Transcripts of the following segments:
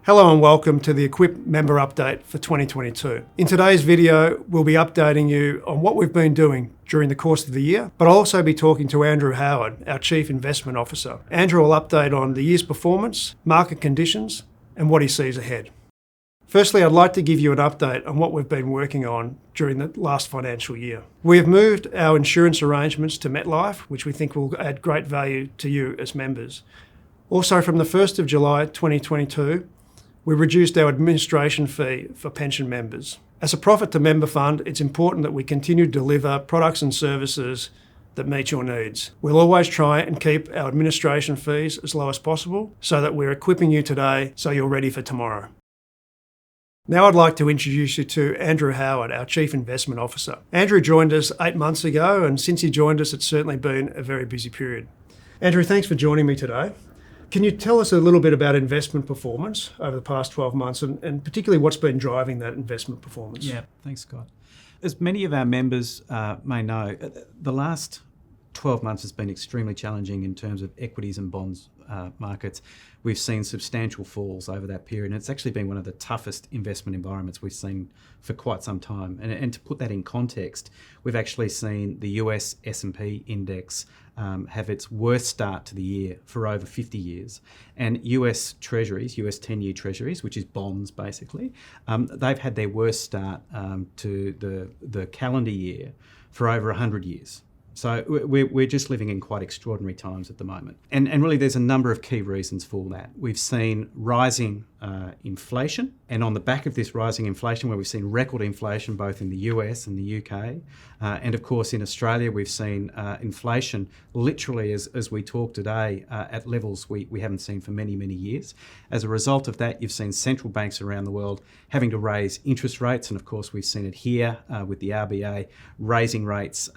Hello and welcome to the Equip member update for 2022. In today's video, we'll be updating you on what we've been doing during the course of the year, but I'll also be talking to Andrew Howard, our Chief Investment Officer. Andrew will update on the year's performance, market conditions, and what he sees ahead. Firstly, I'd like to give you an update on what we've been working on during the last financial year. We have moved our insurance arrangements to MetLife, which we think will add great value to you as members. Also, from the 1st of July 2022, we reduced our administration fee for pension members. As a profit to member fund, it's important that we continue to deliver products and services that meet your needs. We'll always try and keep our administration fees as low as possible so that we're equipping you today so you're ready for tomorrow. Now I'd like to introduce you to Andrew Howard, our Chief Investment Officer. Andrew joined us 8 months ago, and since he joined us, it's certainly been a very busy period. Andrew, thanks for joining me today. Can you tell us a little bit about investment performance over the past 12 months and particularly what's been driving that investment performance? Yeah, thanks, Scott. As many of our members may know, the last 12 months has been extremely challenging in terms of equities and bonds markets. We've seen substantial falls over that period, and it's actually been one of the toughest investment environments we've seen for quite some time. And to put that in context, we've actually seen the US S&P index have its worst start to the year for over 50 years. And US Treasuries, US 10-year Treasuries, which is bonds basically, they've had their worst start to the calendar year for over 100 years. So we're just living in quite extraordinary times at the moment. And really there's a number of key reasons for that. We've seen rising inflation, and on the back of this rising inflation, where we've seen record inflation both in the US and the UK, and of course in Australia we've seen inflation literally as we talk today at levels we haven't seen for many, many years. As a result of that, you've seen central banks around the world having to raise interest rates, and of course we've seen it here with the RBA raising rates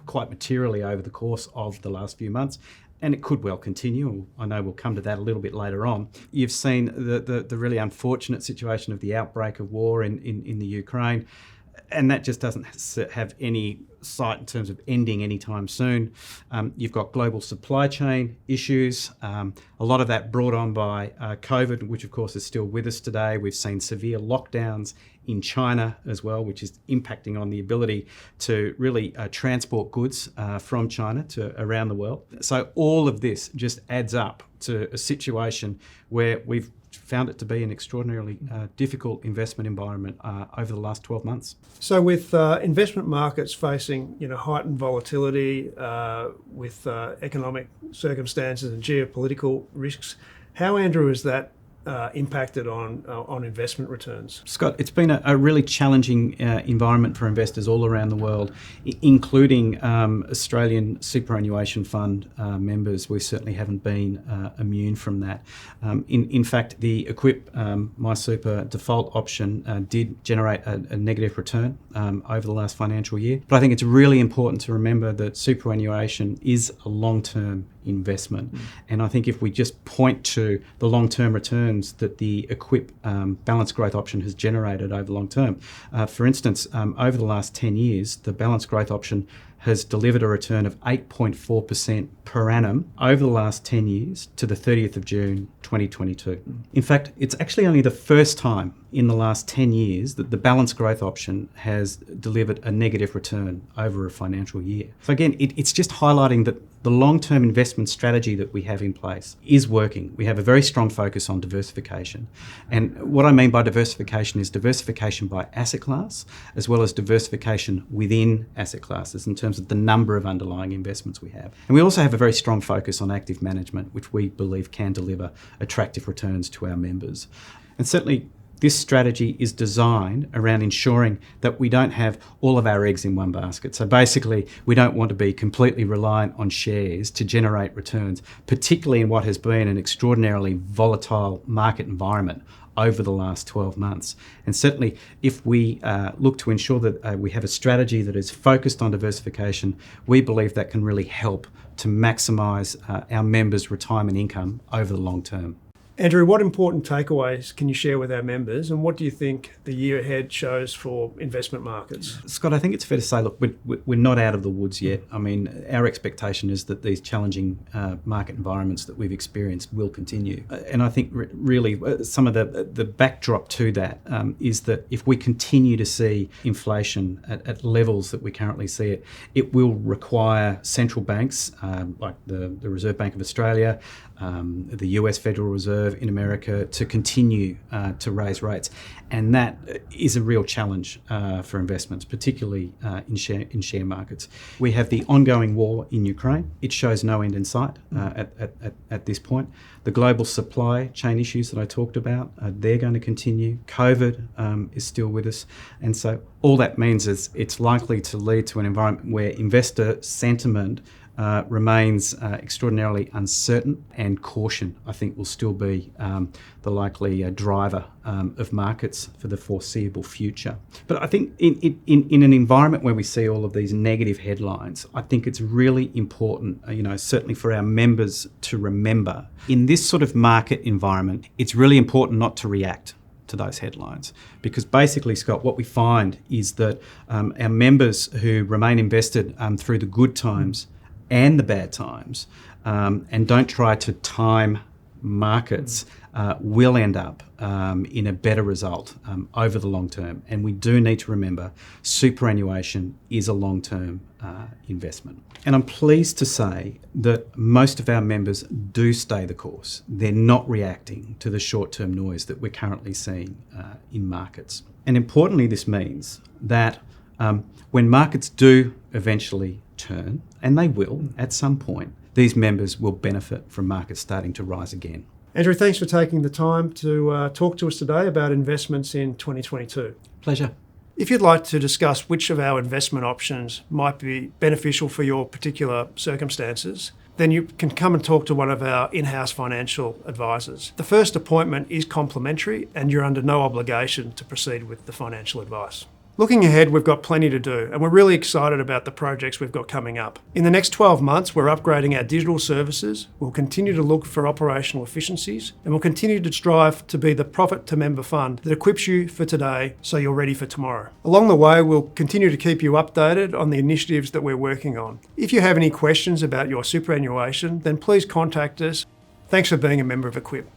quite materially over the course of the last few months. And it could well continue. I know we'll come to that a little bit later on. You've seen the really unfortunate situation of the outbreak of war in the Ukraine, and that just doesn't have any sight in terms of ending anytime soon. You've got global supply chain issues, a lot of that brought on by COVID, which of course is still with us today. We've seen severe lockdowns in China as well, which is impacting on the ability to really transport goods from China to around the world. So all of this just adds up to a situation where we've found it to be an extraordinarily difficult investment environment over the last 12 months. So with investment markets facing heightened volatility, with economic circumstances and geopolitical risks, how, Andrew, is that impacted on investment returns? Scott, it's been a really challenging environment for investors all around the world, including Australian superannuation fund members. We certainly haven't been immune from that. In fact, the Equip MySuper default option did generate a negative return over the last financial year. But I think it's really important to remember that superannuation is a long-term investment. And I think if we just point to the long-term returns that the Equip balanced growth option has generated over the long term, for instance, over the last 10 years, the balanced growth option has delivered a return of 8.4% per annum over the last 10 years to the 30th of June 2022. In fact, it's actually only the first time in the last 10 years that the balanced growth option has delivered a negative return over a financial year. So again, it's just highlighting that the long-term investment strategy that we have in place is working. We have a very strong focus on diversification. And what I mean by diversification is diversification by asset class, as well as diversification within asset classes in terms of the number of underlying investments we have. And we also have a very strong focus on active management, which we believe can deliver attractive returns to our members. And certainly, this strategy is designed around ensuring that we don't have all of our eggs in one basket. So basically, we don't want to be completely reliant on shares to generate returns, particularly in what has been an extraordinarily volatile market environment over the last 12 months. And certainly, if we look to ensure that we have a strategy that is focused on diversification, we believe that can really help to maximise our members' retirement income over the long term. Andrew, what important takeaways can you share with our members, and what do you think the year ahead shows for investment markets? Scott, I think it's fair to say, look, we're not out of the woods yet. I mean, our expectation is that these challenging market environments that we've experienced will continue. And I think really some of the backdrop to that is that if we continue to see inflation at levels that we currently see it, it will require central banks like the Reserve Bank of Australia, the US Federal Reserve in America to continue to raise rates. And that is a real challenge for investments, particularly in share markets. We have the ongoing war in Ukraine. It shows no end in sight at this point. The global supply chain issues that I talked about, they're going to continue. COVID is still with us. And so all that means is it's likely to lead to an environment where investor sentiment remains extraordinarily uncertain, and caution, I think, will still be the likely driver of markets for the foreseeable future. But I think in an environment where we see all of these negative headlines, I think it's really important, certainly for our members to remember, in this sort of market environment, it's really important not to react to those headlines, because basically, Scott, what we find is that our members who remain invested through the good times and the bad times, and don't try to time markets, will end up in a better result over the long term. And we do need to remember superannuation is a long-term investment. And I'm pleased to say that most of our members do stay the course. They're not reacting to the short-term noise that we're currently seeing in markets. And importantly, this means that when markets do eventually turn, and they will at some point, these members will benefit from markets starting to rise again. Andrew, thanks for taking the time to talk to us today about investments in 2022. Pleasure. If you'd like to discuss which of our investment options might be beneficial for your particular circumstances, then you can come and talk to one of our in-house financial advisors. The first appointment is complimentary, and you're under no obligation to proceed with the financial advice. Looking ahead, we've got plenty to do, and we're really excited about the projects we've got coming up. In the next 12 months, we're upgrading our digital services, we'll continue to look for operational efficiencies, and we'll continue to strive to be the profit-to-member fund that equips you for today so you're ready for tomorrow. Along the way, we'll continue to keep you updated on the initiatives that we're working on. If you have any questions about your superannuation, then please contact us. Thanks for being a member of Equip.